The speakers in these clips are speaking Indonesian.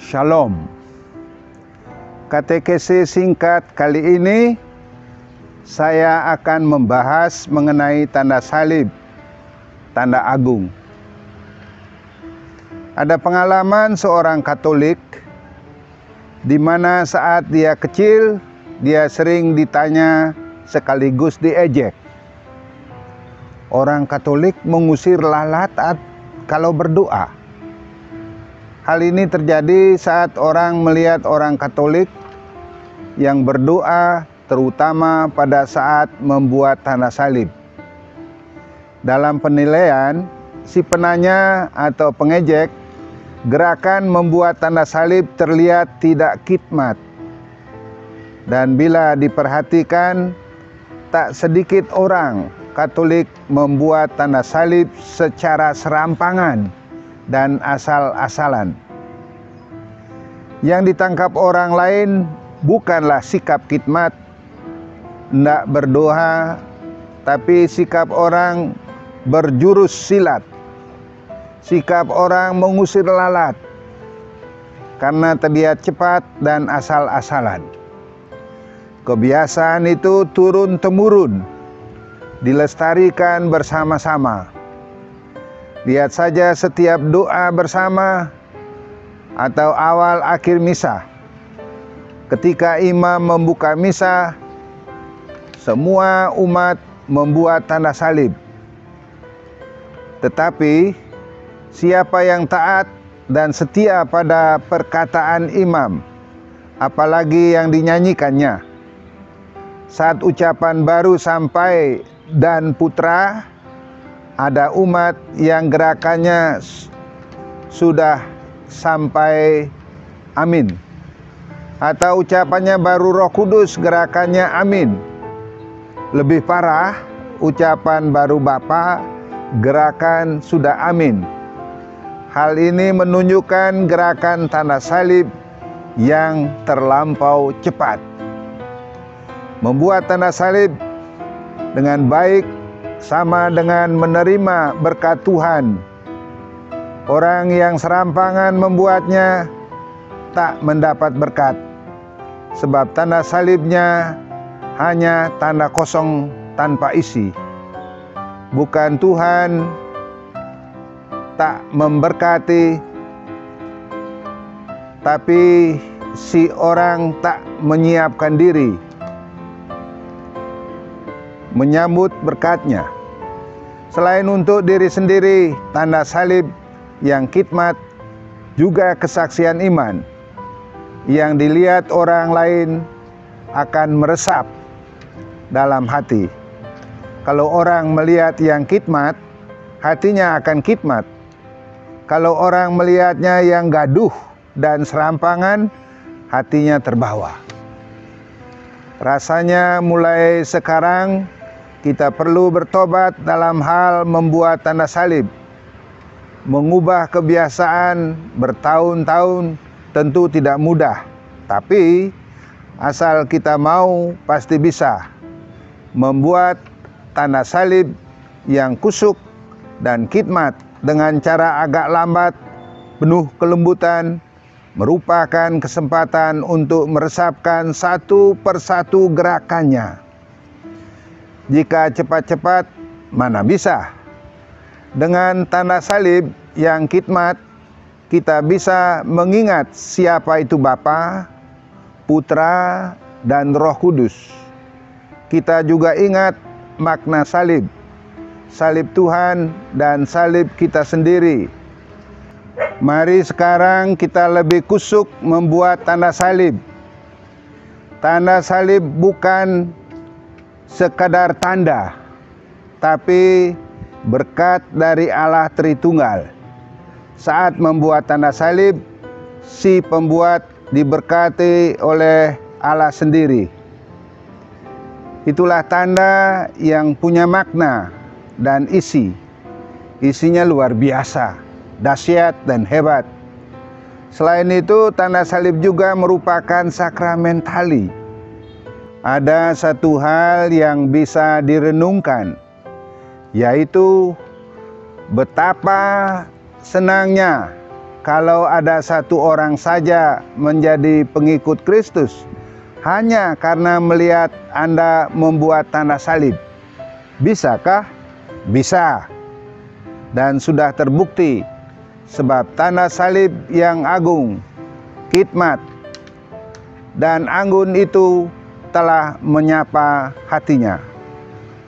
Shalom. Katekese singkat kali ini saya akan membahas mengenai tanda salib, tanda agung. Ada pengalaman seorang Katolik di mana saat dia kecil dia sering ditanya sekaligus diejek. Orang Katolik mengusir lalat kalau berdoa. Hal ini terjadi saat orang melihat orang Katolik yang berdoa, terutama pada saat membuat tanda salib. Dalam penilaian, si penanya atau pengejek, gerakan membuat tanda salib terlihat tidak khidmat. Dan bila diperhatikan, tak sedikit orang Katolik membuat tanda salib secara serampangan dan asal-asalan. Yang ditangkap orang lain bukanlah sikap khidmat, hendak berdoa, tapi sikap orang berjurus silat, sikap orang mengusir lalat, karena terlihat cepat dan asal-asalan. Kebiasaan itu turun-temurun, dilestarikan bersama-sama. Lihat saja setiap doa bersama atau awal akhir misa. Ketika imam membuka misa, semua umat membuat tanda salib. Tetapi siapa yang taat dan setia pada perkataan imam, apalagi yang dinyanyikannya, saat ucapan baru sampai dan putra, ada umat yang gerakannya sudah sampai amin. Atau ucapannya baru Roh Kudus, gerakannya amin. Lebih parah, ucapan baru Bapa, gerakan sudah amin. Hal ini menunjukkan gerakan tanda salib yang terlampau cepat. Membuat tanda salib dengan baik sama dengan menerima berkat Tuhan. Orang yang serampangan membuatnya tak mendapat berkat, sebab tanda salibnya hanya tanda kosong tanpa isi. Bukan Tuhan tak memberkati, tapi si orang tak menyiapkan diri menyambut berkatnya. Selain untuk diri sendiri, tanda salib yang khidmat juga kesaksian iman yang dilihat orang lain akan meresap dalam hati. Kalau orang melihat yang khidmat, hatinya akan khidmat. Kalau orang melihatnya yang gaduh dan serampangan, hatinya terbawa. Rasanya mulai sekarang kita perlu bertobat dalam hal membuat tanda salib. Mengubah kebiasaan bertahun-tahun tentu tidak mudah, tapi asal kita mau pasti bisa. Membuat tanda salib yang kusuk dan khidmat dengan cara agak lambat, penuh kelembutan, merupakan kesempatan untuk meresapkan satu persatu gerakannya. Jika cepat-cepat, mana bisa. Dengan tanda salib yang khidmat, kita bisa mengingat siapa itu Bapa, Putra, dan Roh Kudus. Kita juga ingat makna salib, salib Tuhan dan salib kita sendiri. Mari sekarang kita lebih kusuk membuat tanda salib. Tanda salib bukan sekadar tanda, tapi berkat dari Allah Tritunggal. Saat membuat tanda salib, si pembuat diberkati oleh Allah sendiri. Itulah tanda yang punya makna dan isi. Isinya luar biasa, dahsyat dan hebat. Selain itu, tanda salib juga merupakan sakramen tali. Ada satu hal yang bisa direnungkan, yaitu betapa senangnya kalau ada satu orang saja menjadi pengikut Kristus hanya karena melihat Anda membuat tanda salib? Bisakah? Bisa. Dan sudah terbukti, sebab tanda salib yang agung, khidmat, dan anggun itu telah menyapa hatinya.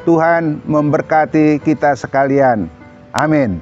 Tuhan memberkati kita sekalian. Amin.